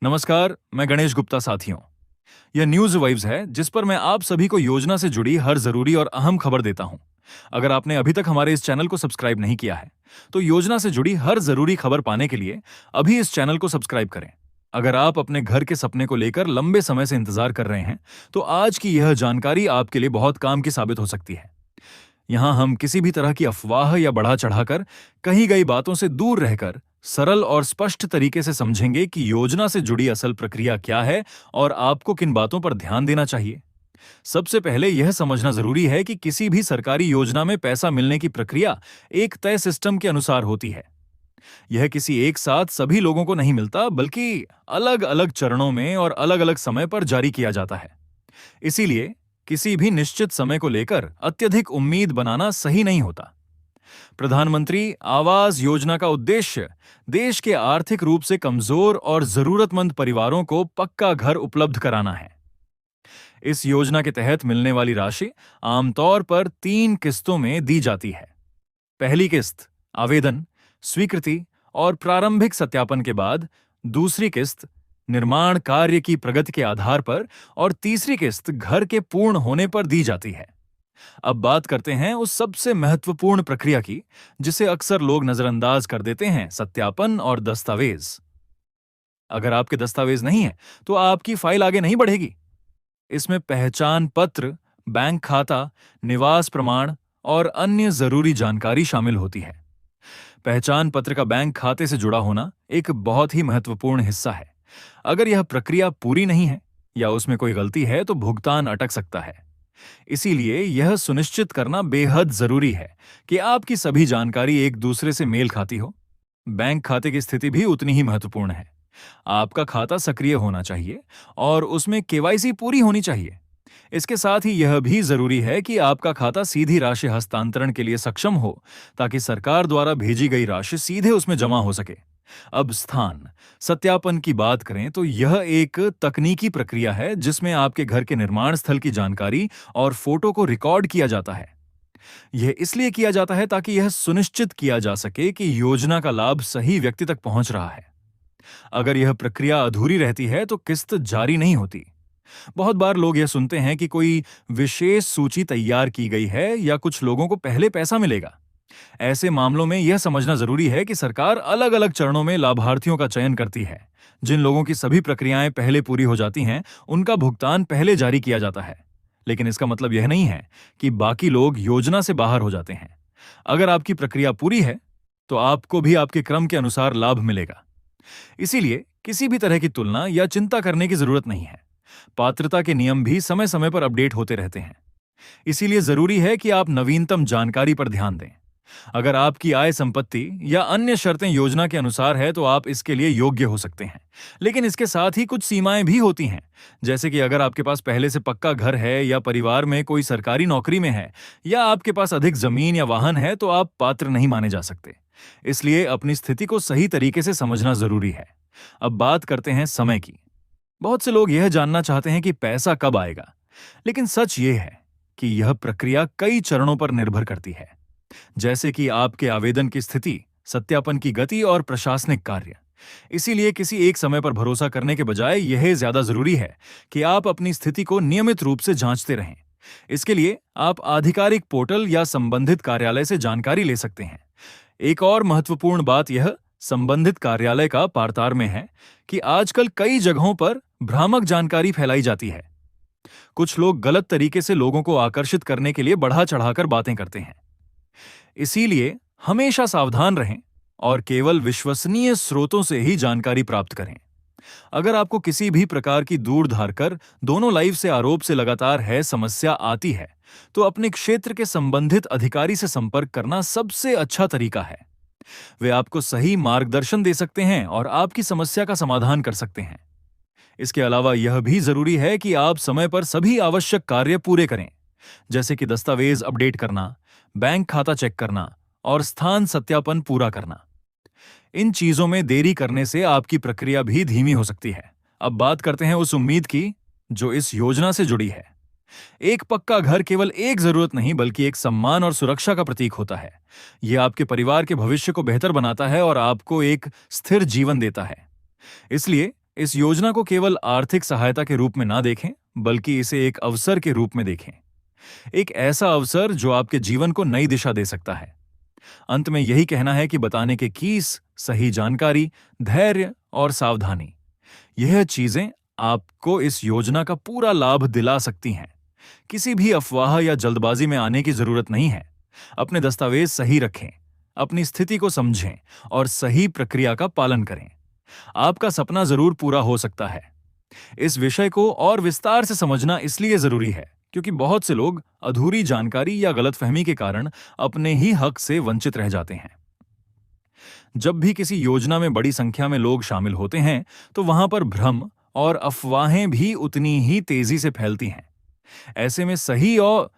नमस्कार, मैं गणेश गुप्ता साथियों। यह न्यूज वाइब्स है जिस पर मैं आप सभी को योजना से जुड़ी हर जरूरी और अहम खबर देता हूं। अगर आपने अभी तक हमारे इस चैनल को सब्सक्राइब नहीं किया है तो योजना से जुड़ी हर जरूरी खबर पाने के लिए अभी इस चैनल को सब्सक्राइब करें। अगर आप अपने घर के सपने को लेकर लंबे समय से इंतजार कर रहे हैं तो आज की यह जानकारी आपके लिए बहुत काम की साबित हो सकती है। यहाँ हम किसी भी तरह की अफवाह या बढ़ा चढ़ाकर कही गई बातों से दूर रहकर सरल और स्पष्ट तरीके से समझेंगे कि योजना से जुड़ी असल प्रक्रिया क्या है और आपको किन बातों पर ध्यान देना चाहिए। सबसे पहले यह समझना जरूरी है कि किसी भी सरकारी योजना में पैसा मिलने की प्रक्रिया एक तय सिस्टम के अनुसार होती है। यह किसी एक साथ सभी लोगों को नहीं मिलता, बल्कि अलग अलग चरणों में और अलग अलग समय पर जारी किया जाता है। इसीलिए किसी भी निश्चित समय को लेकर अत्यधिक उम्मीद बनाना सही नहीं होता। प्रधानमंत्री आवास योजना का उद्देश्य देश के आर्थिक रूप से कमजोर और जरूरतमंद परिवारों को पक्का घर उपलब्ध कराना है। इस योजना के तहत मिलने वाली राशि आमतौर पर 3 किस्तों में दी जाती है। पहली किस्त आवेदन, स्वीकृति और प्रारंभिक सत्यापन के बाद, दूसरी किस्त निर्माण कार्य की प्रगति के आधार पर और तीसरी किस्त घर के पूर्ण होने पर दी जाती है। अब बात करते हैं उस सबसे महत्वपूर्ण प्रक्रिया की जिसे अक्सर लोग नजरअंदाज कर देते हैं, सत्यापन और दस्तावेज। अगर आपके दस्तावेज नहीं है तो आपकी फाइल आगे नहीं बढ़ेगी। इसमें पहचान पत्र, बैंक खाता, निवास प्रमाण और अन्य जरूरी जानकारी शामिल होती है। पहचान पत्र का बैंक खाते से जुड़ा होना एक बहुत ही महत्वपूर्ण हिस्सा है। अगर यह प्रक्रिया पूरी नहीं है या उसमें कोई गलती है तो भुगतान अटक सकता है। इसीलिए यह सुनिश्चित करना बेहद जरूरी है कि आपकी सभी जानकारी एक दूसरे से मेल खाती हो। बैंक खाते की स्थिति भी उतनी ही महत्वपूर्ण है। आपका खाता सक्रिय होना चाहिए और उसमें केवाईसी पूरी होनी चाहिए। इसके साथ ही यह भी जरूरी है कि आपका खाता सीधी राशि हस्तांतरण के लिए सक्षम हो, ताकि सरकार द्वारा भेजी गई राशि सीधे उसमें जमा हो सके। अब स्थान सत्यापन की बात करें तो यह एक तकनीकी प्रक्रिया है जिसमें आपके घर के निर्माण स्थल की जानकारी और फोटो को रिकॉर्ड किया जाता है। यह इसलिए किया जाता है ताकि यह सुनिश्चित किया जा सके कि योजना का लाभ सही व्यक्ति तक पहुंच रहा है। अगर यह प्रक्रिया अधूरी रहती है तो किस्त जारी नहीं होती। बहुत बार लोग यह सुनते हैं कि कोई विशेष सूची तैयार की गई है या कुछ लोगों को पहले पैसा मिलेगा। ऐसे मामलों में यह समझना जरूरी है कि सरकार अलग अलग चरणों में लाभार्थियों का चयन करती है। जिन लोगों की सभी प्रक्रियाएं पहले पूरी हो जाती हैं, उनका भुगतान पहले जारी किया जाता है। लेकिन इसका मतलब यह नहीं है कि बाकी लोग योजना से बाहर हो जाते हैं। अगर आपकी प्रक्रिया पूरी है तो आपको भी आपके क्रम के अनुसार लाभ मिलेगा। इसीलिए किसी भी तरह की तुलना या चिंता करने की जरूरत नहीं है। पात्रता के नियम भी समय समय पर अपडेट होते रहते हैं। इसीलिए जरूरी है कि आप नवीनतम जानकारी पर ध्यान दें। अगर आपकी आय, संपत्ति या अन्य शर्तें योजना के अनुसार है तो आप इसके लिए योग्य हो सकते हैं। लेकिन इसके साथ ही कुछ सीमाएं भी होती हैं, जैसे कि अगर आपके पास पहले से पक्का घर है या परिवार में कोई सरकारी नौकरी में है या आपके पास अधिक जमीन या वाहन है तो आप पात्र नहीं माने जा सकते। इसलिए अपनी स्थिति को सही तरीके से समझना जरूरी है। अब बात करते हैं समय की। बहुत से लोग यह जानना चाहते हैं कि पैसा कब आएगा, लेकिन सच ये है कि यह प्रक्रिया कई चरणों पर निर्भर करती है, जैसे कि आपके आवेदन की स्थिति, सत्यापन की गति और प्रशासनिक कार्य। इसीलिए किसी एक समय पर भरोसा करने के बजाय यह ज्यादा जरूरी है कि आप अपनी स्थिति को नियमित रूप से जांचते रहें। इसके लिए आप आधिकारिक पोर्टल या संबंधित कार्यालय से जानकारी ले सकते हैं। एक और महत्वपूर्ण बात यह संबंधित कार्यालय का पारतार में है कि आजकल कई जगहों पर भ्रामक जानकारी फैलाई जाती है। कुछ लोग गलत तरीके से लोगों को आकर्षित करने के लिए बढ़ा चढ़ाकर बातें करते हैं। इसीलिए हमेशा सावधान रहें और केवल विश्वसनीय स्रोतों से ही जानकारी प्राप्त करें। अगर आपको किसी भी प्रकार की दूर धार कर दोनों लाइफ से आरोप से लगातार है समस्या आती है तो अपने क्षेत्र के संबंधित अधिकारी से संपर्क करना सबसे अच्छा तरीका है। वे आपको सही मार्गदर्शन दे सकते हैं और आपकी समस्या का समाधान कर सकते हैं। इसके अलावा यह भी जरूरी है कि आप समय पर सभी आवश्यक कार्य पूरे करें, जैसे कि दस्तावेज अपडेट करना, बैंक खाता चेक करना और स्थान सत्यापन पूरा करना। इन चीजों में देरी करने से आपकी प्रक्रिया भी धीमी हो सकती है। अब बात करते हैं उस उम्मीद की जो इस योजना से जुड़ी है। एक पक्का घर केवल एक जरूरत नहीं बल्कि एक सम्मान और सुरक्षा का प्रतीक होता है। यह आपके परिवार के भविष्य को बेहतर बनाता है और आपको एक स्थिर जीवन देता है। इसलिए इस योजना को केवल आर्थिक सहायता के रूप में ना देखें, बल्कि इसे एक अवसर के रूप में देखें। एक ऐसा अवसर जो आपके जीवन को नई दिशा दे सकता है। अंत में यही कहना है कि बताने के कीस, सही जानकारी, धैर्य और सावधानी, यह चीजें आपको इस योजना का पूरा लाभ दिला सकती हैं। किसी भी अफवाह या जल्दबाजी में आने की जरूरत नहीं है। अपने दस्तावेज सही रखें, अपनी स्थिति को समझें और सही प्रक्रिया का पालन करें। आपका सपना जरूर पूरा हो सकता है। इस विषय को और विस्तार से समझना इसलिए जरूरी है क्योंकि बहुत से लोग अधूरी जानकारी या गलतफहमी के कारण अपने ही हक से वंचित रह जाते हैं। जब भी किसी योजना में बड़ी संख्या में लोग शामिल होते हैं, तो वहां पर भ्रम और अफवाहें भी उतनी ही तेजी से फैलती हैं। ऐसे में सही और